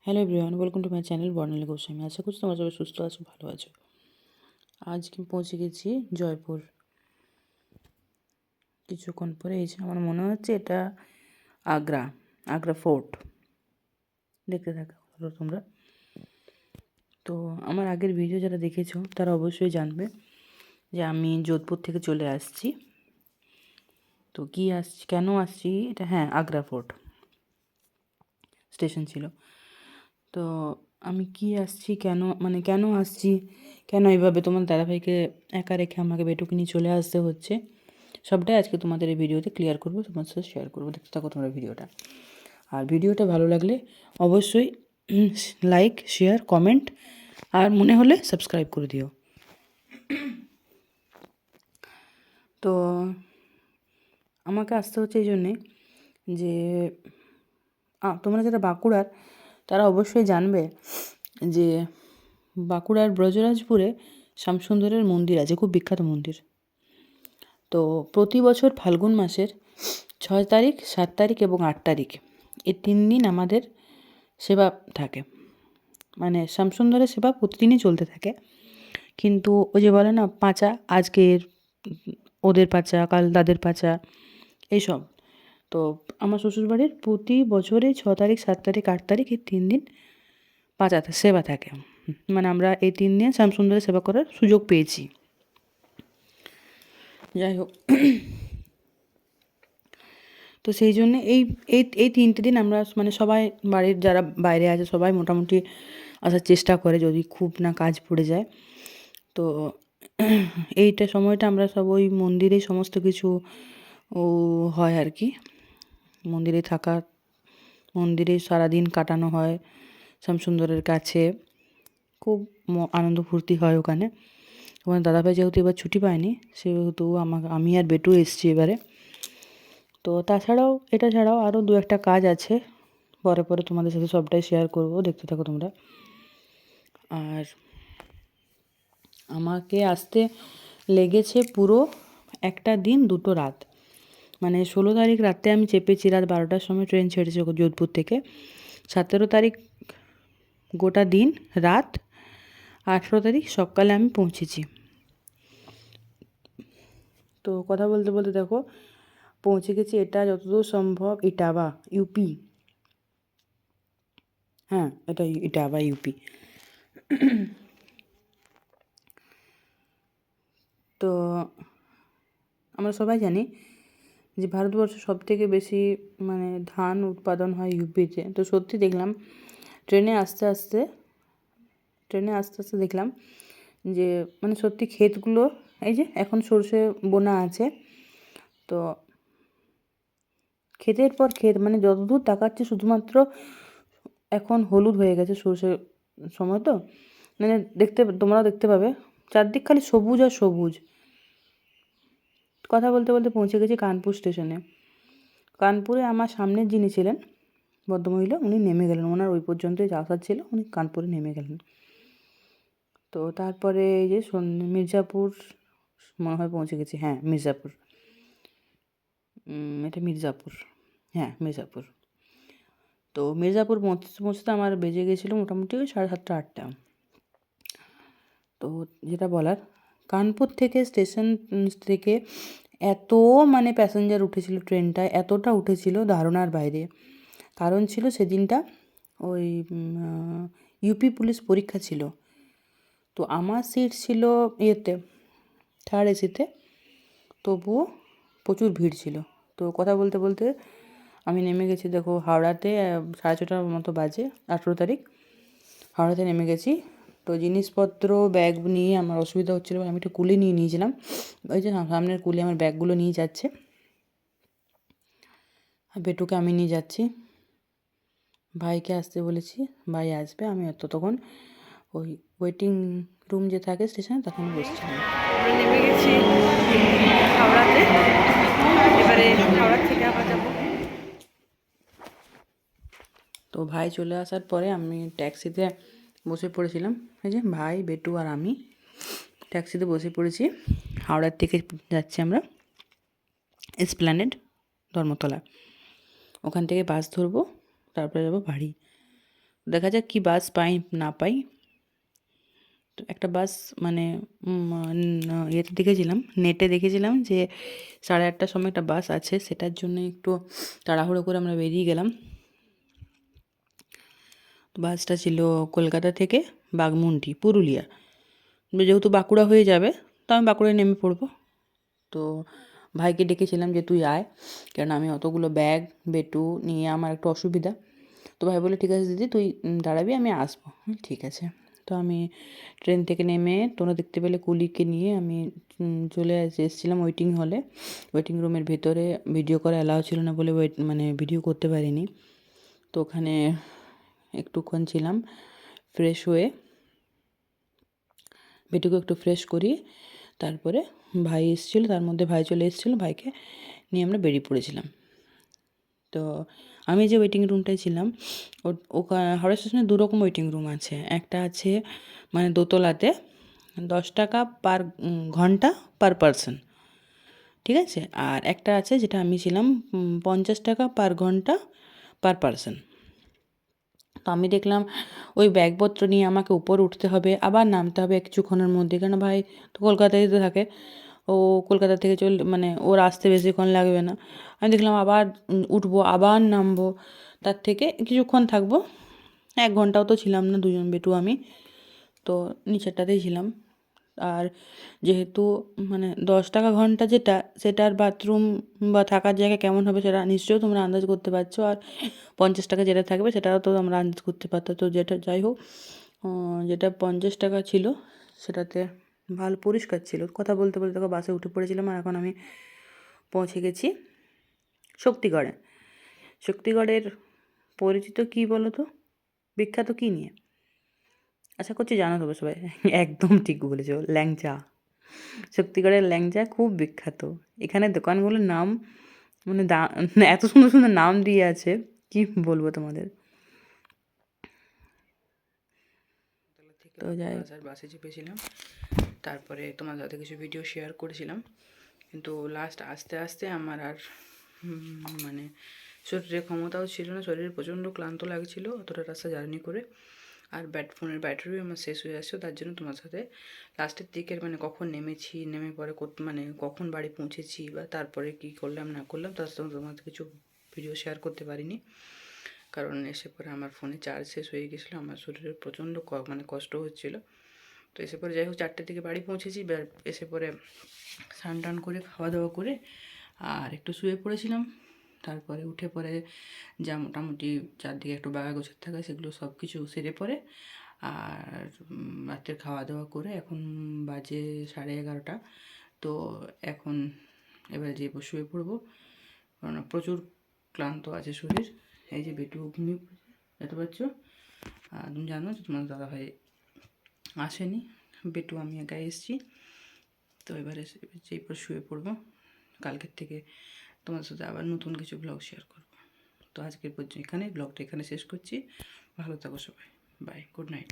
Hello everyone, welcome to my channel Barnali Goswami. আশা করছি তোমরা সবাই সুস্থ আছো, ভালো আছো। আজকে পৌঁছে গেছি জয়পুর। কিছুক্ষণ পরে এই যে আমার মনে হচ্ছে এটা আগ্রা আগ্রা ফোর্ট। দেখতে থাকো তোমরা। তো আমার আগের ভিডিও যারা দেখেছো তারা অবশ্যই জানবে যে আমি যোধপুর থেকে চলে আসছি। তো কেন আসছি এটা, হ্যাঁ, আগ্রা ফোর্ট স্টেশন ছিল। তো আমি কেন আসছি, কেন এইভাবে তোমার দাদাভাইকে একা রেখে আমাকে বেটুকে নিয়ে চলে আসতে হচ্ছে, সবটাই আজকে তোমাদের এই ভিডিওতে ক্লিয়ার করবো, তোমার সাথে শেয়ার করবো। দেখতে থাকো তোমরা ভিডিওটা। আর ভিডিওটা ভালো লাগলে অবশ্যই লাইক, শেয়ার, কমেন্ট আর মনে হলে সাবস্ক্রাইব করে দিও। তো আমাকে আসতে হচ্ছে এই জন্যে যে তোমরা যারা বাঁকুড়ার তারা অবশ্যই জানবে যে বাঁকুড়ার ব্রজরাজপুরে শ্যামসুন্দরের মন্দির আছে, খুব বিখ্যাত মন্দির। তো প্রতি বছর ফাল্গুন মাসের 6 তারিখ, 7 তারিখ এবং 8 তারিখ এই 3 দিন আমাদের সেবা থাকে। মানে শ্যামসুন্দরের সেবা প্রতিদিনই চলতে থাকে, কিন্তু ওই যে বলে না পাঁচা, আজকের ওদের পাঁচা, কাল তাদের পাঁচা, এইসব। তো আমার শ্বশুরবাড়ির প্রতি বছরে 6 তারিখ, 7 তারিখ, 8 তারিখ এই 3 দিন পাঁচা সেবা থাকে। মানে আমরা এই 3 দিন শ্যামসুন্দরের সেবা করার সুযোগ পেয়েছি। যাই হোক, তো সেই জন্য এই এই এই 3টে দিন আমরা মানে সবাই বাড়ির যারা বাইরে আছে সবাই মোটামুটি আসার চেষ্টা করে, যদি খুব না কাজ পড়ে যায়। তো এইটা সময়টা আমরা সব ওই মন্দিরেই সমস্ত কিছু হয় আর কি। মন্দিরে মন্দিরে সারাদিন কাটানো হয় শ্যামসুন্দরের কাছে। খুব আনন্দ ফুর্তি হয় ওখানে। ওখানে দাদাভাই যেহেতু এবার ছুটি পায়নি, সেহেতু আমি আর বেটু এসছি এবারে। তো এটা ছাড়াও আরও 2-1টা কাজ আছে, পরে পরে তোমাদের সাথে সবটাই শেয়ার করব, দেখতে থাকো তোমরা। আর আমাকে আসতে লেগেছে পুরো একটা দিন 2টো রাত। মানে 16 তারিখ রাতে আমি চেপেছি, রাত 12টার সময় ট্রেন ছেড়েছে যোধপুর থেকে। 17 তারিখ গোটা দিন রাত, 18 তারিখ সকালে আমি পৌঁছেছি। তো কথা বলতে বলতে দেখো পৌঁছে গেছি, এটা যতদূর সম্ভব ইটাবা, ইউপি। হ্যাঁ, এটা ইটাবা, ইউপি। তো আমরা সবাই জানি যে ভারতবর্ষে সবথেকে বেশি মানে ধান উৎপাদন হয় ইউপিতে। তো সত্যি দেখলাম ট্রেনে আস্তে আস্তে দেখলাম যে মানে সত্যি ক্ষেতগুলো, এই যে এখন সর্ষে বোনা আছে, তো ক্ষেতের পর ক্ষেত, মানে যতদূর তাকাচ্ছে শুধুমাত্র এখন হলুদ হয়ে গেছে সর্ষে সময়। তো মানে তোমরাও দেখতে পাবে চারদিক খালি সবুজ আর সবুজ। কথা বলতে বলতে পৌঁছে গেছি কানপুর স্টেশনে। কানপুরে আমার সামনের যিনি ছিলেন ভদ্রমহিলা, উনি নেমে গেলেন, ওনার ওই পর্যন্তই আসার ছিল, উনি কানপুরে নেমে গেলেন। তো তারপরে এই যে মির্জাপুর মনে হয় পৌঁছে গেছি। হ্যাঁ, মির্জাপুর, এটা মির্জাপুর, হ্যাঁ মির্জাপুর। তো মির্জাপুর পৌঁছতে আমার বেজে গেছিলো মোটামুটি ওই 7:30 8টা। তো যেটা বলার, কানপুর থেকে স্টেশন থেকে এত মানে প্যাসেঞ্জার উঠেছিল ট্রেনটায়, এতটা উঠেছিল ধারণার বাইরে। কারণ ছিল সেদিনটা ওই ইউপি পুলিশ পরীক্ষা ছিল। তো আমার সিট ছিল ইয়েতে, 3rd এসিতে, তবুও প্রচুর ভিড় ছিল। তো কথা বলতে বলতে আমি নেমে গেছি দেখো হাওড়াতে, 6:30টার মতো বাজে, 18 তারিখ হাওড়াতে নেমে গেছি। তো জিনিসপত্র ব্যাগ নিয়ে আমার অসুবিধা হচ্ছিলো, আমি একটু কুলি নিয়ে নিয়েছিলাম। ওই যে সামনের কুলি আমার ব্যাগগুলো নিয়ে যাচ্ছে, আর বেটুকে আমি নিয়ে যাচ্ছি। ভাইকে আসতে বলেছি, ভাই আসবে। আমি ততক্ষণ ওই ওয়েটিং রুম যে থাকে স্টেশনে তখন বসছিলাম। নেমে গেছি হাওড়াতে, এবারে হাওড়া থেকে আবার যাবো। তো ভাই চলে আসার পরে আমি ট্যাক্সিতে বসে পড়েছিলাম। এই যে ভাই, বেটু আর আমি ট্যাক্সিতে বসে পড়েছি। হাওড়ার থেকে যাচ্ছি আমরা এসপ্ল্যানেড, ধর্মতলা। ওখান থেকে বাস ধরবো, তারপরে যাবো বাড়ি। দেখা যাক কী বাস পাই না পাই। তো একটা বাস মানে ইয়েতে দেখেছিলাম, নেটে দেখেছিলাম যে 8:30টার সময় একটা বাস আছে, সেটার জন্য একটু তাড়াহুড়ো করে আমরা বেরিয়ে গেলাম। বাসটা ছিল কলকাতা থেকে বাঘমুন্ডি, পুরুলিয়া। যেহেতু বাঁকুড়া হয়ে যাবে, তো আমি বাঁকুড়ায় নেমে পড়বো। তো ভাইকে ডেকেছিলাম যে তুই আয়, কারণ আমি অতগুলো ব্যাগ বেটু নিয়ে আমার একটু অসুবিধা। তো ভাই বলে ঠিক আছে দিদি, তুই দাঁড়াবি, আমি আসবো। ঠিক আছে। তো আমি ট্রেন থেকে নেমে, তোমরা দেখতে পেলে কুলিকে নিয়ে আমি চলে এসেছিলাম ওয়েটিং হলে। ওয়েটিং রুমের ভেতরে ভিডিও করা অ্যালাউ ছিল না বলে মানে ভিডিও করতে পারিনি। তো ওখানে একটুক্ষণ ছিলাম, ফ্রেশ হয়ে বেটুকে একটু ফ্রেশ করিয়ে তারপরে ভাই এসেছিলো, তার মধ্যে ভাই চলে এসেছিলো, ভাইকে নিয়ে আমরা বেরিয়ে পড়েছিলাম। তো আমি যে ওয়েটিং রুমটায় ছিলাম, হাওড়া স্টেশনে 2 রকম ওয়েটিং রুম আছে। একটা আছে মানে দোতলাতে, 10 টাকা পার ঘন্টা পার পারসন, ঠিক আছে। আর একটা আছে যেটা আমি ছিলাম, 50 টাকা পার ঘন্টা পার পারসন। তো আমি দেখলাম ওই ব্যাগপত্র নিয়ে আমাকে উপরে উঠতে হবে, আবার নামতে হবে কিছুক্ষণের মধ্যে, কেন ভাই তো কলকাতায় তো থাকে, ও কলকাতা থেকে মানে ওর আসতে বেশিক্ষণ লাগবে না। আমি দেখলাম আবার উঠবো, আবার নামবো, তার থেকে কিছুক্ষণ থাকবো। 1 ঘন্টাও তো ছিলাম না, দুজন বেটু আমি, তো নিচেরটাতেই ছিলাম। আর যেহেতু মানে 10 টাকা ঘন্টা যেটা, সেটার বাথরুম বা থাকার জায়গা কেমন হবে সেটা নিশ্চয়ই তোমরা আন্দাজ করতে পারছো। আর 50 টাকা যেটা থাকবে সেটাও তো আমরা আন্দাজ করতে পারতো। তো যেটা যাই হোক, যেটা 50 টাকা ছিল সেটাতে ভালো পরিষ্কার ছিল। কথা বলতে বলতে দেখো বাসে উঠে পড়েছিলাম, আর এখন আমি পৌঁছে গেছি শক্তিগড়ে। শক্তিগড়ের পরিচিত কী বলো তো, বিখ্যাত কী নিয়ে? আশা করছি জানো তবে সবাই। একদম ঠিক বলেছো, ল্যাংচা। শক্তিগড়ের ল্যাংচা খুব বিখ্যাত। এখানে দোকানগুলোর নাম মানে এত সুন্দর সুন্দর নাম দিয়ে আছে, কি বলবো তোমাদের। তো যাই বাসে চেপেছিলাম, তারপরে তোমার সাথে কিছু ভিডিও শেয়ার করেছিলাম, কিন্তু লাস্ট আস্তে আস্তে আমার আর মানে শরীরে ক্ষমতাও ছিল না, শরীরে প্রচণ্ড ক্লান্ত লাগছিল অতটা রাস্তা জার্নি করে। আর ফোনের ব্যাটারিও আমার শেষ হয়ে আসছে, তার জন্য তোমার সাথে লাস্টের দিকের মানে কখন নেমেছি, নেমে পরে মানে কখন বাড়ি পৌঁছেছি বা তারপরে কী করলাম না করলাম, তার সঙ্গে তোমাদের কিছু ভিডিও শেয়ার করতে পারিনি, কারণ এসে পরে আমার ফোনে চার্জ শেষ হয়ে গেছিলো, আমার শরীরে প্রচণ্ড মানে কষ্ট হচ্ছিলো। তো এসে পরে যাই হোক 4টের দিকে বাড়ি পৌঁছেছি। এসে পরে স্নান টান করে খাওয়া দাওয়া করে আর একটু শুয়ে পড়েছিলাম। তারপরে উঠে পরে যা মোটামুটি চারদিকে একটু বাগা গোছার থাকে সেগুলো সব কিছু সেরে পরে আর রাতের খাওয়া দাওয়া করে এখন বাজে 11:30। তো এখন এবার যে শুয়ে পড়বো, কারণ প্রচুর ক্লান্ত আছে শরীর। এই যে বেটু ঘুমিয়ে পড়েছে, যেতে পারছো। আর তুমি জানো যে তোমার দাদাভাই আসেনি, বেটু আমি একাই এসেছি। তো এবারে যেই পর শুয়ে পড়বো, কালকের থেকে তোমাদের সাথে আবার নতুন কিছু ব্লগ শেয়ার করবো। তো আজকের পর্যন্ত ব্লগটা এখানে শেষ করছি। ভালো থাকো সবাই, বাই, গুড নাইট।